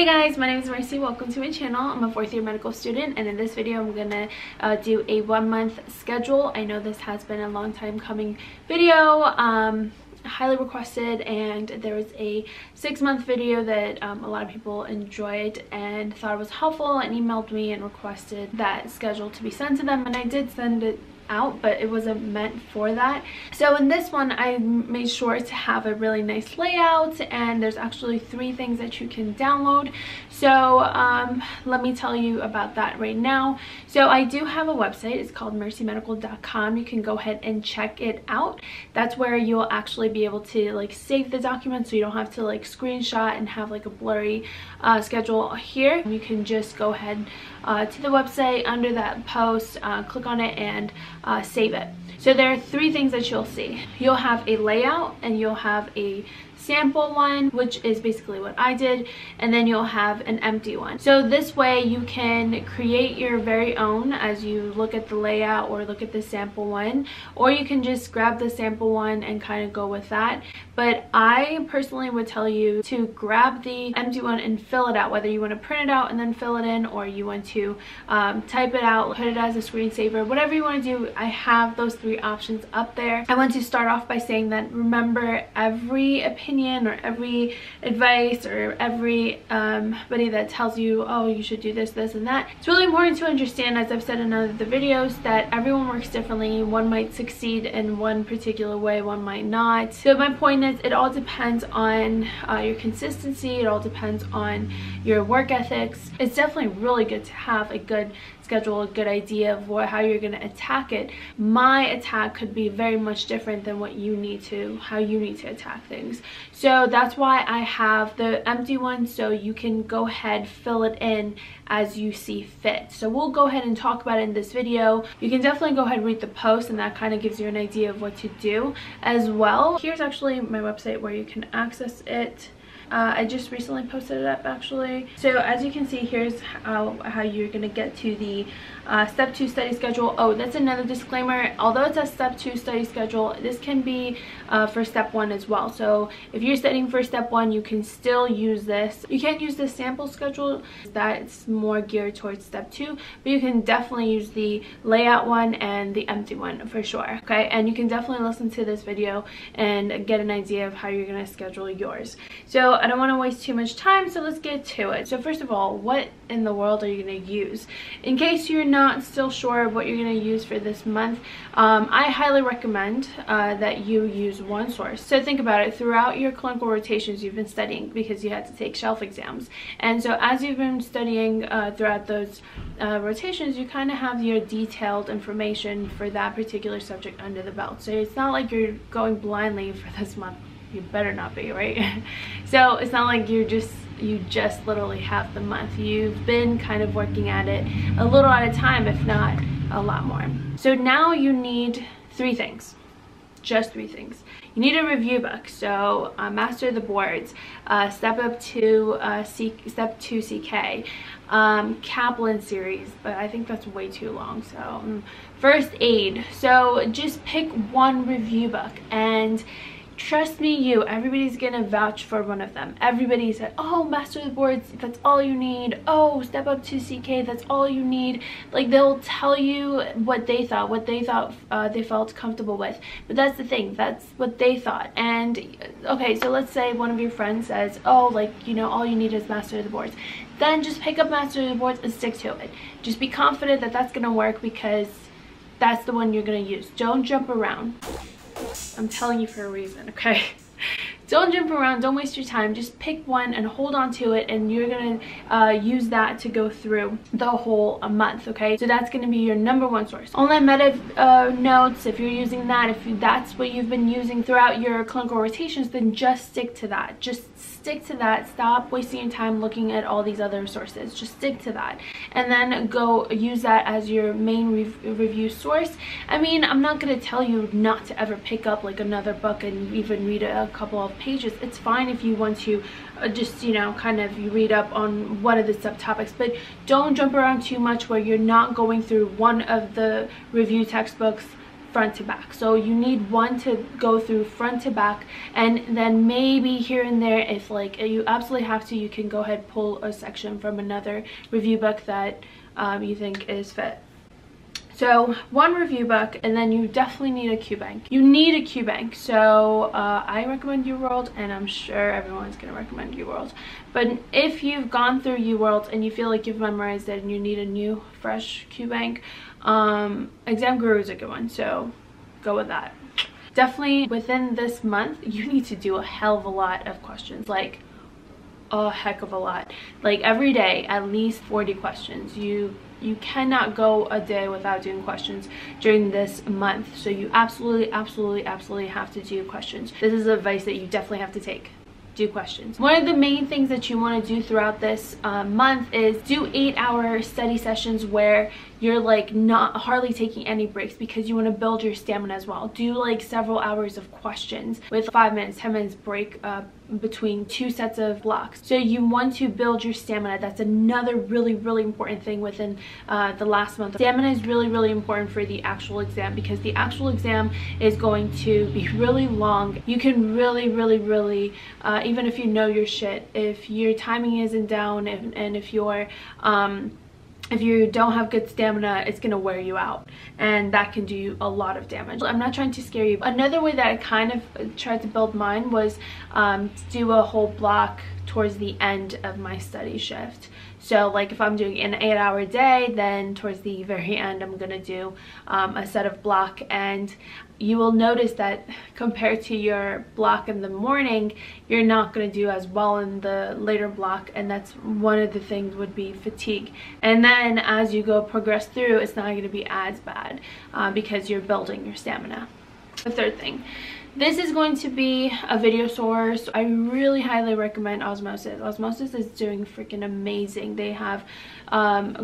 Hey guys, my name is Mursi. Welcome to my channel. I'm a 4th year medical student, and in this video I'm gonna do a 1-month schedule. I know this has been a long time coming video, highly requested, and there was a 6-month video that a lot of people enjoyed and thought it was helpful and emailed me and requested that schedule to be sent to them, and I did send it out, but it wasn't meant for that. So in this one I made sure to have a really nice layout, and there's actually 3 things that you can download. So let me tell you about that right now. So I do have a website. It's called MursiMedical.com. You can go ahead and check it out. That's where you'll actually be able to like save the document, so you don't have to like screenshot and have like a blurry schedule here. You can just go ahead to the website, under that post, click on it and save it. So there are 3 things that you'll see. You'll have a layout, and you'll have a sample one, which is basically what I did, and then you'll have an empty one. So this way you can create your very own as you look at the layout or look at the sample one, or you can just grab the sample one and kind of go with that. But I personally would tell you to grab the empty one and fill it out, whether you want to print it out and then fill it in, or you want to type it out, put it as a screensaver, whatever you want to do. I have those 3 options up there. I want to start off by saying that remember, every opinion or every advice or everybody that tells you, oh, you should do this, this, and that, it's really important to understand, as I've said in other videos, that everyone works differently. One might succeed in one particular way, one might not. So my point is, it all depends on your consistency. It all depends on your work ethics. It's definitely really good to have a good schedule, a good idea of how you're going to attack it. My attack could be very much different than what you need to, how you need to attack things. So that's why I have the empty one, so you can go ahead, fill it in as you see fit. So we'll go ahead and talk about it in this video. You can definitely go ahead and read the post, and that kind of gives you an idea of what to do as well. Here's actually my website where you can access it. I just recently posted it up actually. So as you can see, here's how you're gonna get to the step 2 study schedule. Oh, that's another disclaimer. Although it's a step 2 study schedule, this can be for step 1 as well. So if you're studying for step 1, you can still use this. You can't use the sample schedule, that's more geared towards step 2, but you can definitely use the layout one and the empty one for sure. Okay, and you can definitely listen to this video and get an idea of how you're gonna schedule yours. So I don't want to waste too much time, so let's get to it. So first of all, what in the world are you going to use? In case you're not still sure of what you're going to use for this month, I highly recommend that you use one source. So think about it. Throughout your clinical rotations, you've been studying because you had to take shelf exams, and so as you've been studying throughout those rotations, you kind of have your detailed information for that particular subject under the belt. So it's not like you're going blindly for this month. You better not be, right? So it's not like you just literally have the month. You've been kind of working at it a little at a time, if not a lot more. So now you need 3 things, just 3 things. You need a review book, so Master the Boards, Step 2 CK, Kaplan series, but I think that's way too long. So First Aid. So just pick one review book, and trust me, everybody's gonna vouch for one of them. Everybody said, oh, Master the Boards, that's all you need. Oh, Step Up to CK, that's all you need. Like, they'll tell you what they thought they felt comfortable with. But that's the thing, that's what they thought. And okay, so let's say one of your friends says, oh, like, you know, all you need is Master the Boards. Then just pick up Master the Boards and stick to it. Just be confident that that's gonna work, because that's the one you're gonna use. Don't jump around. I'm telling you for a reason, okay? Don't jump around, don't waste your time. Just pick one and hold on to it, and you're gonna use that to go through the whole month, okay? So that's gonna be your #1 source. Online meta notes, if you're using that, if that's what you've been using throughout your clinical rotations, then just stick to that. Just stick to that. Stop wasting your time looking at all these other sources. Just stick to that, and then go use that as your main review source. I mean, I'm not gonna tell you not to ever pick up like another book and even read a couple of pages. It's fine if you want to just, you know, kind of you read up on one of the subtopics, but don't jump around too much where you're not going through one of the review textbooks front to back. So you need one to go through front to back, and then maybe here and there, if like you absolutely have to, you can go ahead pull a section from another review book that you think is fit. So one review book, and then you definitely need a Q bank. You need a Q bank. So I recommend uworld, and I'm sure everyone's gonna recommend uworld. But if you've gone through uworld and you feel like you've memorized it and you need a new fresh Q bank, Exam Guru is a good one, so go with that. Definitely within this month you need to do a hell of a lot of questions, like a heck of a lot. Like every day at least 40 questions. You cannot go a day without doing questions during this month, so you absolutely have to do questions. This is advice that you definitely have to take. Do questions. One of the main things that you want to do throughout this month is do 8-hour study sessions where you're like not hardly taking any breaks, because you want to build your stamina as well. Do like several hours of questions with 5 minutes, 10 minutes break between 2 sets of blocks. So you want to build your stamina. That's another really important thing within the last month. Stamina is really important for the actual exam, because the actual exam is going to be really long. You can really even if you know your shit, if your timing isn't down, and if you don't have good stamina, it's gonna wear you out, and that can do a lot of damage. I'm not trying to scare you. Another way that I kind of tried to build mine was to do a whole block towards the end of my study shift. So like if I'm doing an 8-hour day, then towards the very end I'm gonna do a set of block, and you will notice that compared to your block in the morning, you're not going to do as well in the later block, and that's one of the things would be fatigue. And then as you go progress through, it's not going to be as bad because you're building your stamina. The third thing, this is going to be a video source. I really highly recommend Osmosis. Osmosis is doing freaking amazing. They have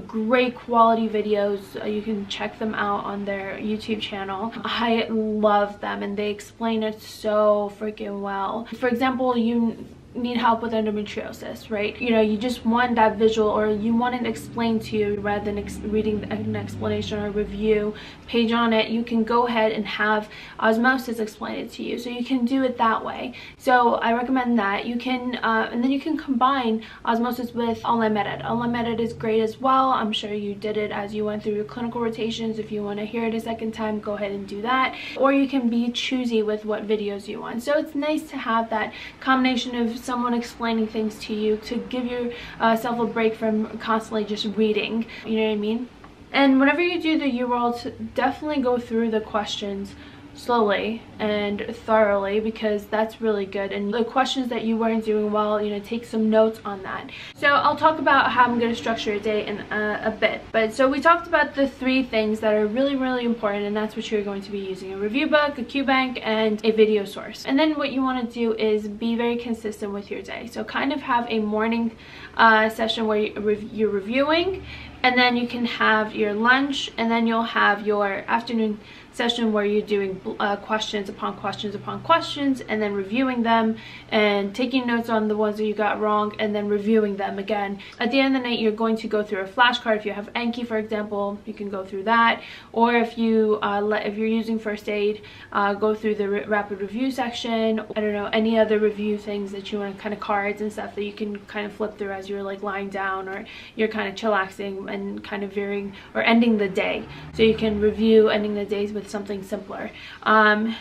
great quality videos. You can check them out on their YouTube channel. I love them, and they explain it so freaking well. For example, you need help with endometriosis, right? You know, you just want that visual, or you want it explained to you rather than reading an explanation or review page on it. You can go ahead and have Osmosis explain it to you, so you can do it that way. So I recommend that. You can and then you can combine Osmosis with Online Med-Ed. Online Med-Ed is great as well. I'm sure you did it as you went through your clinical rotations. If you want to hear it a second time, go ahead and do that, or you can be choosy with what videos you want. So it's nice to have that combination of someone explaining things to you, to give yourself a break from constantly just reading, you know what I mean? And whenever you do the uworld, definitely go through the questions slowly and thoroughly, because that's really good. And the questions that you weren't doing well, you know, take some notes on that. So I'll talk about how I'm going to structure a day in a bit. But so we talked about the 3 things that are really important, and that's what you're going to be using: a review book, a Q bank, and a video source. And then what you want to do is be very consistent with your day. So kind of have a morning session where you're reviewing, and then you can have your lunch, and then you'll have your afternoon session where you're doing questions upon questions, and then reviewing them and taking notes on the ones that you got wrong, and then reviewing them again. At the end of the night, you're going to go through a flashcard. If you have Anki, for example, you can go through that, or if you're using first aid, go through the rapid review section. I don't know, any other review things that you want, kind of cards and stuff that you can kind of flip through as you're like lying down, or you're kind of chillaxing and kind of veering or ending the day. So you can review ending the days with something simpler.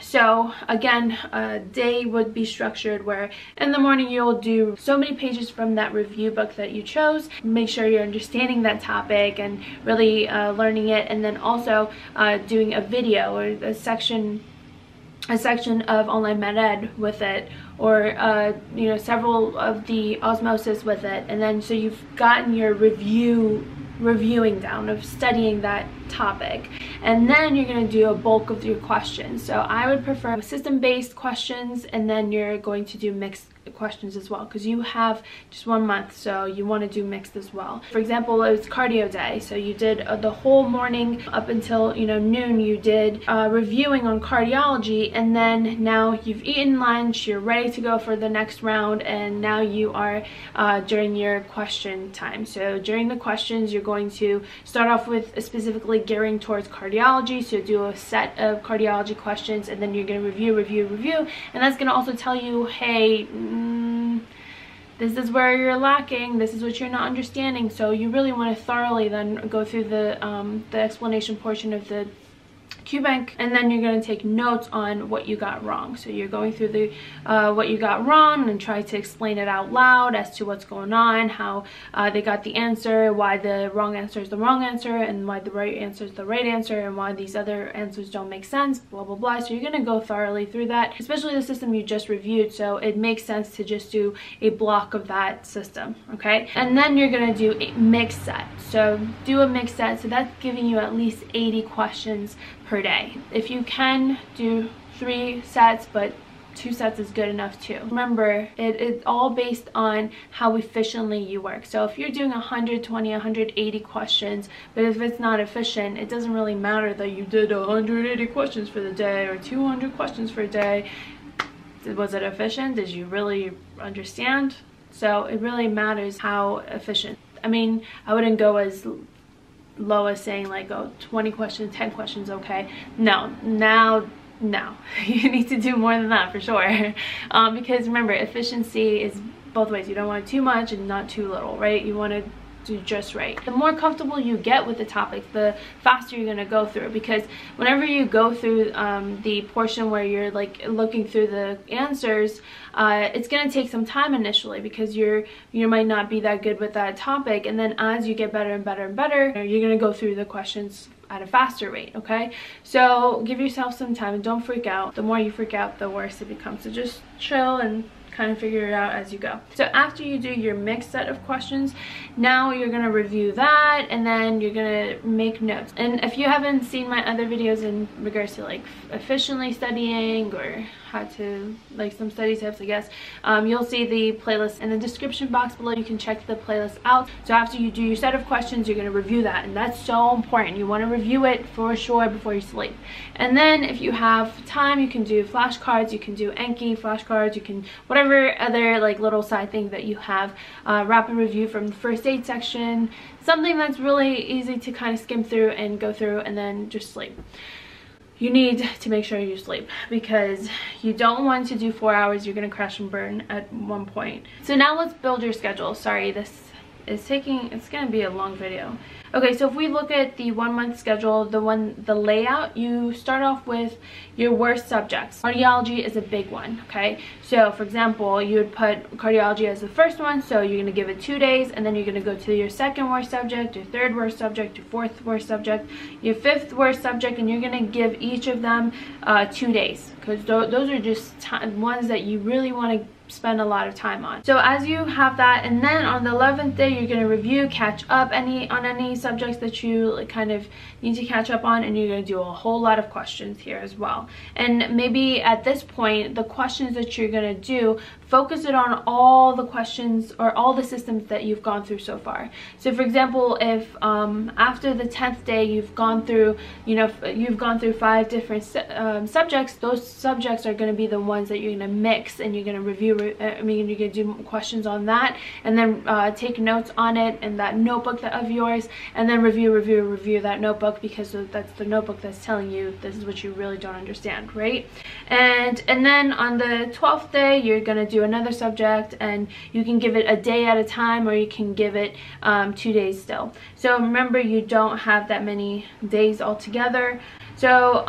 So again, a day would be structured where in the morning you'll do so many pages from that review book that you chose. Make sure you're understanding that topic and really learning it, and then also doing a video or a section of Online Med-Ed with it, or you know, several of the Osmosis with it. And then so you've gotten your reviewing down of studying that topic, and then you're going to do a bulk of your questions. So I would prefer system-based questions, and then you're going to do mixed questions as well, because you have just 1 month, so you want to do mixed as well. For example, it was cardio day, so you did the whole morning up until noon. You did reviewing on cardiology, and then now you've eaten lunch, you're ready to go for the next round, and now you are during your question time. So during the questions, you're going to start off with specifically gearing towards cardiology, so do a set of cardiology questions, and then you're going to review, and that's going to also tell you, hey, this is where you're lacking, this is what you're not understanding. So you really want to thoroughly then go through the explanation portion of the QBank, and then you're going to take notes on what you got wrong. So you're going through the what you got wrong and try to explain it out loud as to what's going on, how they got the answer, why the wrong answer is the wrong answer, and why the right answer is the right answer, and why these other answers don't make sense, blah blah blah. So you're going to go thoroughly through that, especially the system you just reviewed, so it makes sense to just do a block of that system, okay? And then you're going to do a mixed set. So do a mixed set, so that's giving you at least 80 questions per day. If you can, do 3 sets, but 2 sets is good enough too. Remember, it's all based on how efficiently you work. So if you're doing 120, 180 questions, but if it's not efficient, it doesn't really matter that you did 180 questions for the day or 200 questions for a day. Was it efficient? Did you really understand? So it really matters how efficient. I mean, I wouldn't go as low as saying like, oh, 20 questions, 10 questions, okay. No, you need to do more than that for sure. Because remember, efficiency is both ways. You don't want too much and not too little, right? You want to do just right. The more comfortable you get with the topic, the faster you're going to go through, because whenever you go through the portion where you're like looking through the answers, it's going to take some time initially, because you might not be that good with that topic, and then as you get better and better and better, you're going to go through the questions at a faster rate, okay? So give yourself some time and don't freak out. The more you freak out, the worse it becomes. So just chill and kind of figure it out as you go. So after you do your mixed set of questions, now you're going to review that, and then you're going to make notes. And if you haven't seen my other videos in regards to like efficiently studying or how to, like some study tips, I guess, you'll see the playlist in the description box below. You can check the playlist out. So after you do your set of questions, you're going to review that, and that's so important. You want to review it for sure before you sleep. And then if you have time, you can do flashcards, you can do Anki flashcards, you can whatever other like little side thing that you have. Rapid review from the first aid section, something that's really easy to kind of skim through and go through, and then just sleep. You need to make sure you sleep, because you don't want to do 4 hours. You're going to crash and burn at one point. So now let's build your schedule. Sorry, this is it's going to be a long video. Okay, so if we look at the 1 month schedule, the layout, you start off with your worst subjects. Cardiology is a big one, okay? So for example, you would put cardiology as the first one, so you're going to give it 2 days, and then you're going to go to your second worst subject, your third worst subject, your fourth worst subject, your fifth worst subject, and you're going to give each of them 2 days, because those are just ones that you really want to spend a lot of time on. So as you have that, and then on the 11th day, you're going to review, catch up on any subjects that you like kind of need to catch up on, and you're going to do a whole lot of questions here as well. And maybe at this point, the questions that you're going to do, focus it on all the questions or all the systems that you've gone through so far. So for example, if after the 10th day you've gone through, you've gone through 5 different subjects, those subjects are going to be the ones that you're going to mix, and you're going to review. You're going to do questions on that, and then take notes on it in that notebook of yours, and then review that notebook, because that's the notebook that's telling you this is what you really don't understand, right? And then on the 12th day, you're going to do another subject, and you can give it a day at a time, or you can give it 2 days still. So remember, you don't have that many days altogether. So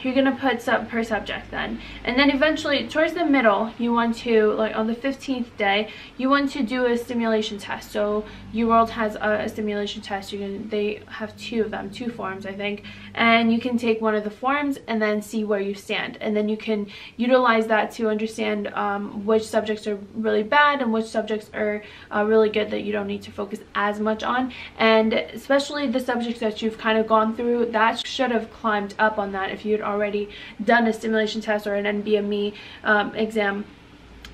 you're going to put per subject then. And then eventually, towards the middle, you want to, like on the 15th day, you want to do a stimulation test. So uworld has a stimulation test. They have 2 of them, 2 forms, I think. And you can take one of the forms and then see where you stand. And then you can utilize that to understand which subjects are really bad and which subjects are really good that you don't need to focus as much on. And especially the subjects that you've kind of gone through, that should have climbed up on that if you'd already done a stimulation test or an NBME exam.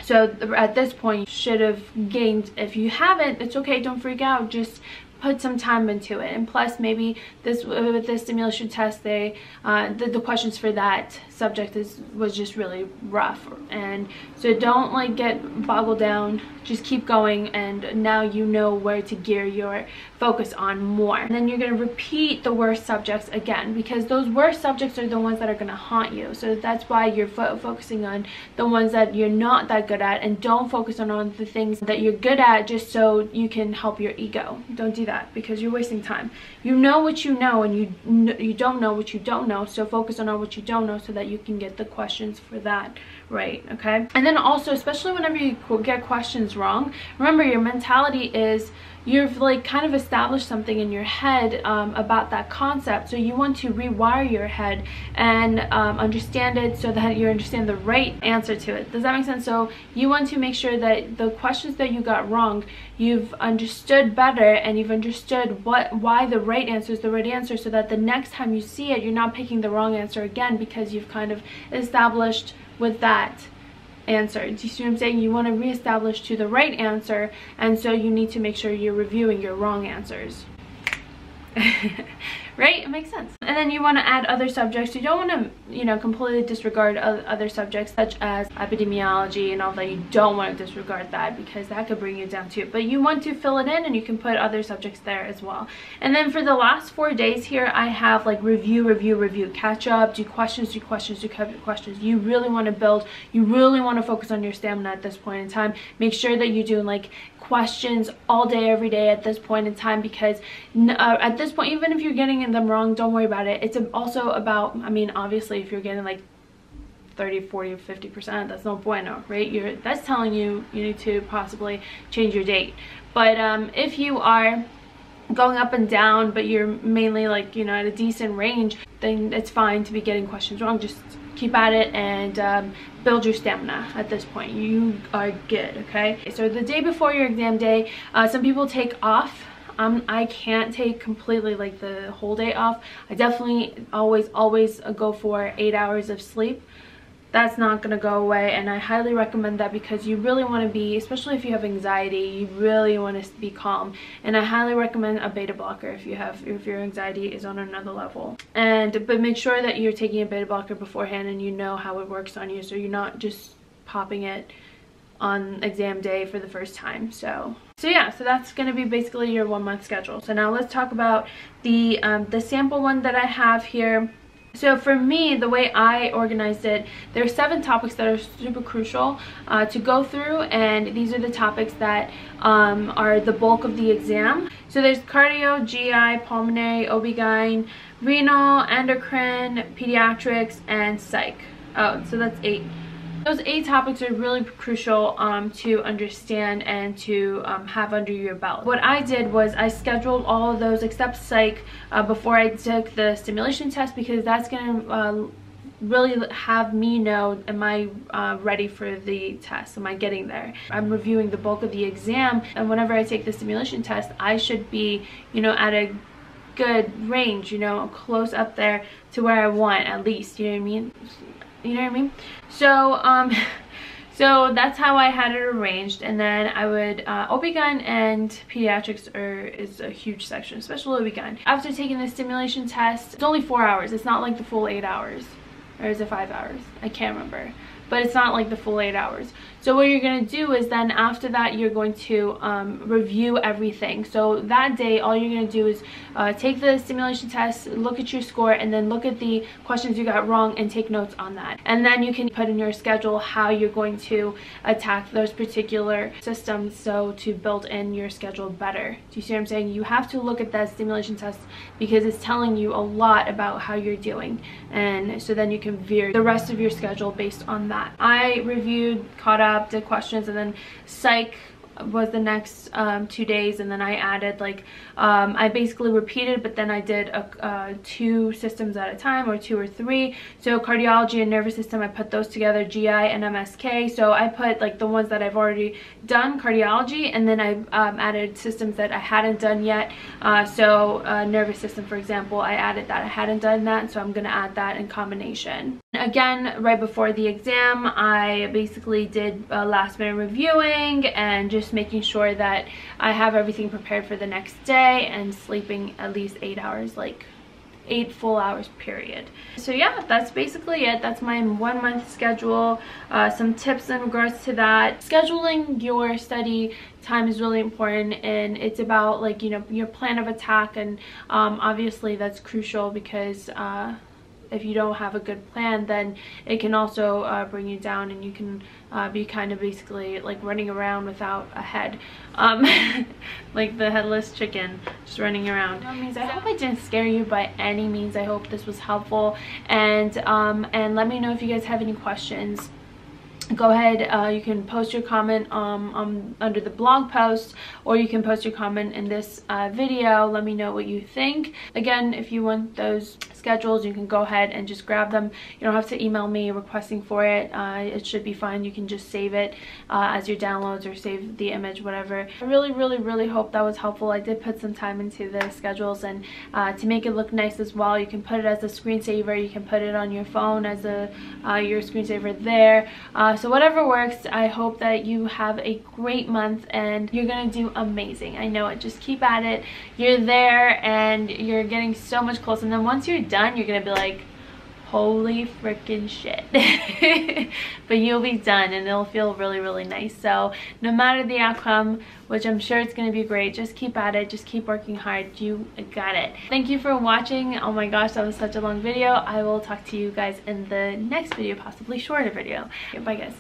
So at this point, you should have gained. If you haven't, it's okay, don't freak out, just put some time into it. And plus, maybe this with this stimulation test, they the questions for that subject was just really rough, and so don't like get boggled down, just keep going, and now you know where to gear your focus on more. And then you're going to repeat the worst subjects again, because those worst subjects are the ones that are going to haunt you. So that's why you're focusing on the ones that you're not that good at, and don't focus on the things that you're good at just so you can help your ego. Don't do that, because you're wasting time. You know what you know, and you don't know what you don't know, so focus on what you don't know so that you can get the questions for that right. Okay, and then also, especially whenever you get questions wrong, remember your mentality is you've like kind of established something in your head about that concept, so you want to rewire your head and understand it so that you understand the right answer to it. Does that make sense? So you want to make sure that the questions that you got wrong, you've understood better, and you've understood why the right answer is the right answer, so that the next time you see it, you're not picking the wrong answer again, because you've kind of established with that answer. Do you see what I'm saying? You want to reestablish to the right answer, and so you need to make sure you're reviewing your wrong answers. Right? It makes sense. And then you want to add other subjects. You don't want to, you know, completely disregard other subjects such as epidemiology and all that. You don't want to disregard that, because that could bring you down too. But you want to fill it in, and you can put other subjects there as well. And then for the last 4 days here, I have like review, catch up, do questions. You really want to build, you really want to focus on your stamina at this point in time. Make sure that you're doing like questions all day, every day at this point in time, because at this point, even if you're getting them wrong, don't worry about it. It's also about, I mean, obviously if you're getting like 30, 40, 50%, that's no bueno, right? That's telling you need to possibly change your date. But if you are going up and down, but you're mainly like, you know, at a decent range, then it's fine to be getting questions wrong. Just keep at it and build your stamina. At this point, you are good. Okay, so the day before your exam day, some people take off. I can't take completely like the whole day off. I definitely always go for 8 hours of sleep. That's not going to go away, and I highly recommend that, because you really want to be, especially if you have anxiety, you really want to be calm. And I highly recommend a beta blocker if your anxiety is on another level. But make sure that you're taking a beta blocker beforehand, and you know how it works on you, so you're not just popping it on exam day for the first time. So yeah, so that's going to be basically your 1 month schedule. So now let's talk about the sample one that I have here. So for me, the way I organized it, there are 7 topics that are super crucial to go through, and these are the topics that are the bulk of the exam. So there's cardio, GI, pulmonary, OB-GYN, renal, endocrine, pediatrics, and psych. Oh, so that's 8. Those 8 topics are really crucial to understand and to have under your belt. What I did was I scheduled all of those except psych before I took the stimulation test, because that's going to really have me know, am I ready for the test? Am I getting there? I'm reviewing the bulk of the exam, and whenever I take the stimulation test, I should be, you know, at a good range, you know, close up there to where I want, at least, you know what I mean? You know what I mean? So so that's how I had it arranged. And then I would OB-GYN and pediatrics is a huge section, especially OB-GYN. After taking the stimulation test, it's only 4 hours. It's not like the full 8 hours. Or is it 5 hours? I can't remember. But it's not like the full 8 hours. So what you're going to do is then after that, you're going to review everything. So that day, all you're going to do is take the stimulation test, look at your score, and then look at the questions you got wrong and take notes on that. And then you can put in your schedule how you're going to attack those particular systems, so to build in your schedule better. Do you see what I'm saying? You have to look at that stimulation test, because it's telling you a lot about how you're doing. And so then you can veer the rest of your schedule based on that. I reviewed, caught up, did questions, and then psych was the next 2 days, and then I added like I basically repeated, but then I did 2 systems at a time, or 2 or 3. So cardiology and nervous system, I put those together, GI and MSK. So I put like the ones that I've already done, cardiology, and then I added systems that I hadn't done yet. So nervous system, for example, I added that. I hadn't done that, so I'm going to add that in combination. Again, right before the exam, I basically did last minute reviewing and just making sure that I have everything prepared for the next day, and sleeping at least 8 hours, like 8 full hours period. So yeah, that's basically it. That's my 1 month schedule. Some tips in regards to that. Scheduling your study time is really important, and it's about, like, you know, your plan of attack, and obviously that's crucial because if you don't have a good plan, then it can also bring you down, and you can be kind of basically like running around without a head, like the headless chicken, just running around. I hope I didn't scare you by any means. I hope this was helpful, and let me know if you guys have any questions. Go ahead, you can post your comment under the blog post, or you can post your comment in this video. Let me know what you think. Again, if you want those schedules, you can go ahead and just grab them. You don't have to email me requesting for it. It should be fine. You can just save it as your downloads, or save the image, whatever. I really hope that was helpful. I did put some time into the schedules, and to make it look nice as well, you can put it as a screensaver. You can put it on your phone as your screensaver there. So whatever works. I hope that you have a great month, and you're gonna do amazing. I know it. Just keep at it. You're there, and you're getting so much closer. And then once you're done, you're gonna be like, holy freaking shit. But you'll be done, and it'll feel really nice. So no matter the outcome, which I'm sure it's going to be great, just keep at it. Just keep working hard. You got it. Thank you for watching. Oh my gosh, that was such a long video. I will talk to you guys in the next video, possibly shorter video. Okay, bye guys.